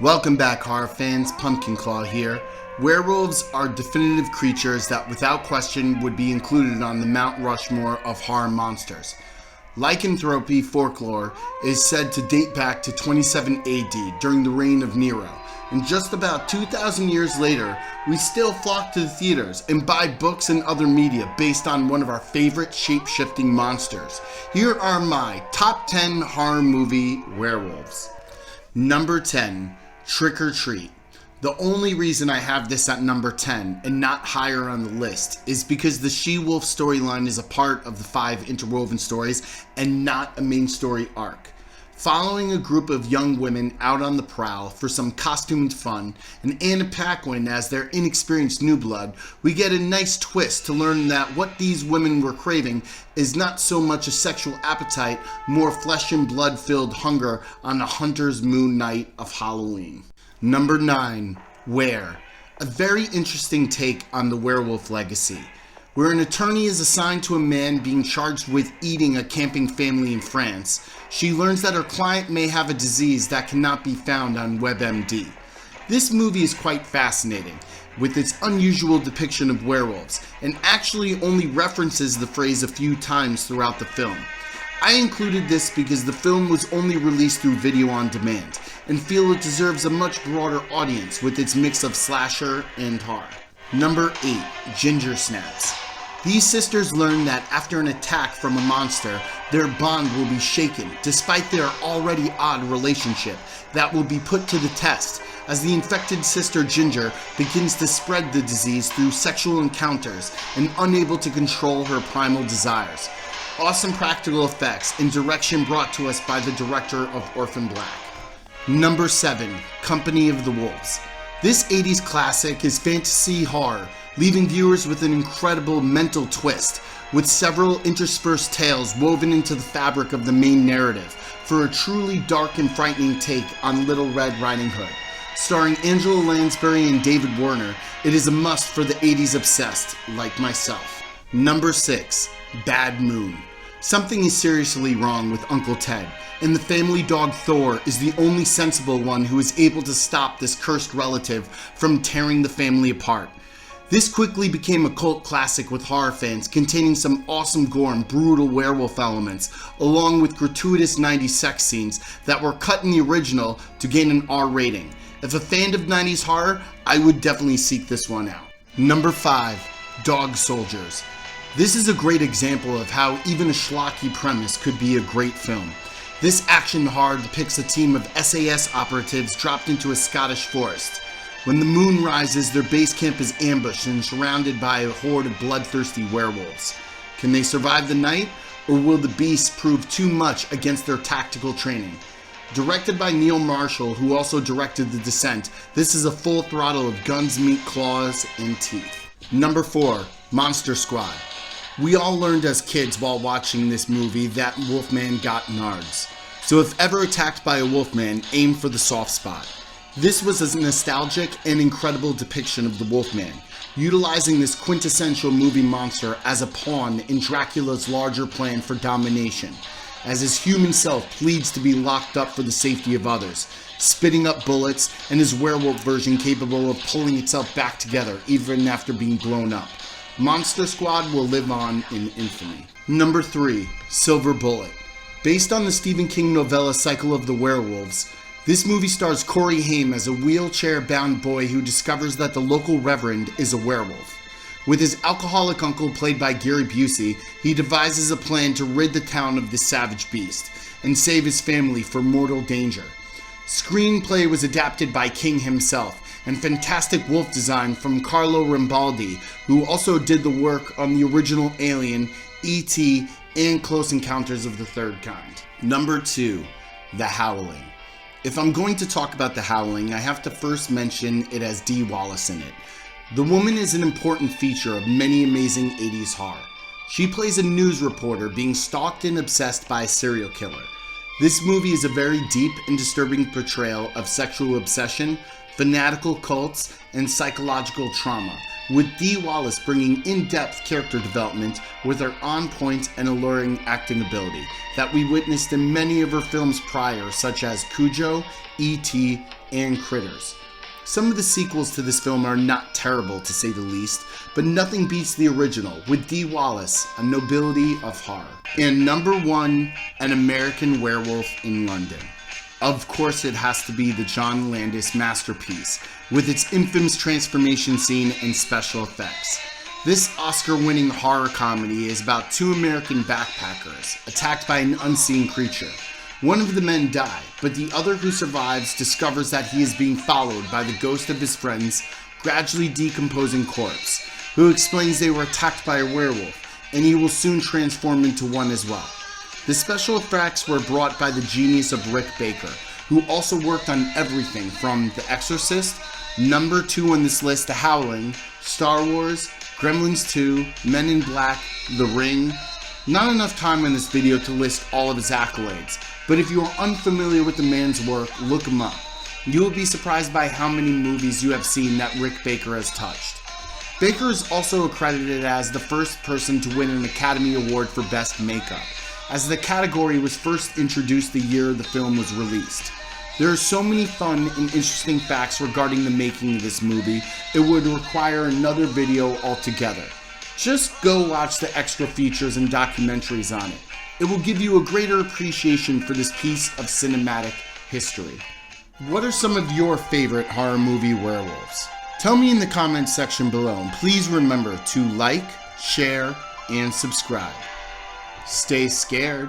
Welcome back, horror fans. Pumpkin Claw here. Werewolves are definitive creatures that without question would be included on the Mount Rushmore of horror monsters. Lycanthropy folklore is said to date back to 27 AD during the reign of Nero. And just about 2,000 years later, we still flock to the theaters and buy books and other media based on one of our favorite shape-shifting monsters. Here are my top 10 horror movie werewolves. Number 10, Trick or Treat. The only reason I have this at number 10 and not higher on the list is because the she-wolf storyline is a part of the 5 interwoven stories and not a main story arc. Following a group of young women out on the prowl for some costumed fun, and Anna Paquin as their inexperienced new blood, we get a nice twist to learn that what these women were craving is not so much a sexual appetite, more flesh and blood filled hunger on a hunter's moon night of Halloween. Number 9, Were. A very interesting take on the Werewolf Legacy, where an attorney is assigned to a man being charged with eating a camping family in France. She learns that her client may have a disease that cannot be found on WebMD. This movie is quite fascinating, with its unusual depiction of werewolves, and actually only references the phrase a few times throughout the film. I included this because the film was only released through video on demand, and feel it deserves a much broader audience with its mix of slasher and horror. Number 8, Gingersnaps. These sisters learn that after an attack from a monster, their bond will be shaken, despite their already odd relationship that will be put to the test, as the infected sister Ginger begins to spread the disease through sexual encounters and unable to control her primal desires. Awesome practical effects and direction brought to us by the director of Orphan Black. Number 7, Company of the Wolves. This 80s classic is fantasy horror, leaving viewers with an incredible mental twist, with several interspersed tales woven into the fabric of the main narrative, for a truly dark and frightening take on Little Red Riding Hood. Starring Angela Lansbury and David Warner, it is a must for the 80s obsessed, like myself. Number 6, Bad Moon. Something is seriously wrong with Uncle Ted, and the family dog Thor is the only sensible one who is able to stop this cursed relative from tearing the family apart. This quickly became a cult classic with horror fans, containing some awesome gore and brutal werewolf elements, along with gratuitous 90s sex scenes that were cut in the original to gain an R rating. If a fan of 90s horror, I would definitely seek this one out. Number 5, Dog Soldiers. This is a great example of how even a schlocky premise could be a great film. This action horror depicts a team of SAS operatives dropped into a Scottish forest. When the moon rises, their base camp is ambushed and surrounded by a horde of bloodthirsty werewolves. Can they survive the night, or will the beasts prove too much against their tactical training? Directed by Neil Marshall, who also directed The Descent, this is a full throttle of guns, meat, claws, and teeth. Number 4, Monster Squad. We all learned as kids while watching this movie that Wolfman got nards. So if ever attacked by a Wolfman, aim for the soft spot. This was a nostalgic and incredible depiction of the Wolfman, utilizing this quintessential movie monster as a pawn in Dracula's larger plan for domination, as his human self pleads to be locked up for the safety of others, spitting up bullets, and his werewolf version capable of pulling itself back together even after being blown up. Monster Squad will live on in infamy. Number 3, Silver Bullet. Based on the Stephen King novella Cycle of the Werewolves, this movie stars Corey Haim as a wheelchair-bound boy who discovers that the local reverend is a werewolf. With his alcoholic uncle played by Gary Busey, he devises a plan to rid the town of this savage beast and save his family from mortal danger. Screenplay was adapted by King himself, and fantastic wolf design from Carlo Rambaldi, who also did the work on the original Alien, E.T., and Close Encounters of the Third Kind. Number 2, The Howling. If I'm going to talk about The Howling, I have to first mention it has Dee Wallace in it. The woman is an important feature of many amazing 80s horror. She plays a news reporter being stalked and obsessed by a serial killer. This movie is a very deep and disturbing portrayal of sexual obsession, fanatical cults, and psychological trauma, with Dee Wallace bringing in-depth character development with her on-point and alluring acting ability that we witnessed in many of her films prior, such as Cujo, E.T., and Critters. Some of the sequels to this film are not terrible, to say the least, but nothing beats the original, with Dee Wallace, a nobility of horror. And number 1, An American Werewolf in London. Of course it has to be the John Landis masterpiece, with its infamous transformation scene and special effects. This Oscar-winning horror comedy is about 2 American backpackers attacked by an unseen creature. One of the men die, but the other who survives discovers that he is being followed by the ghost of his friend's gradually decomposing corpse, who explains they were attacked by a werewolf, and he will soon transform into one as well. The special effects were brought by the genius of Rick Baker, who also worked on everything from The Exorcist, number 2 on this list, The Howling, Star Wars, Gremlins 2, Men in Black, The Ring. Not enough time in this video to list all of his accolades, but if you are unfamiliar with the man's work, look him up. You will be surprised by how many movies you have seen that Rick Baker has touched. Baker is also accredited as the first person to win an Academy Award for Best Makeup, as the category was first introduced the year the film was released. There are so many fun and interesting facts regarding the making of this movie, it would require another video altogether. Just go watch the extra features and documentaries on it. It will give you a greater appreciation for this piece of cinematic history. What are some of your favorite horror movie werewolves? Tell me in the comments section below, and please remember to like, share, and subscribe. Stay scared.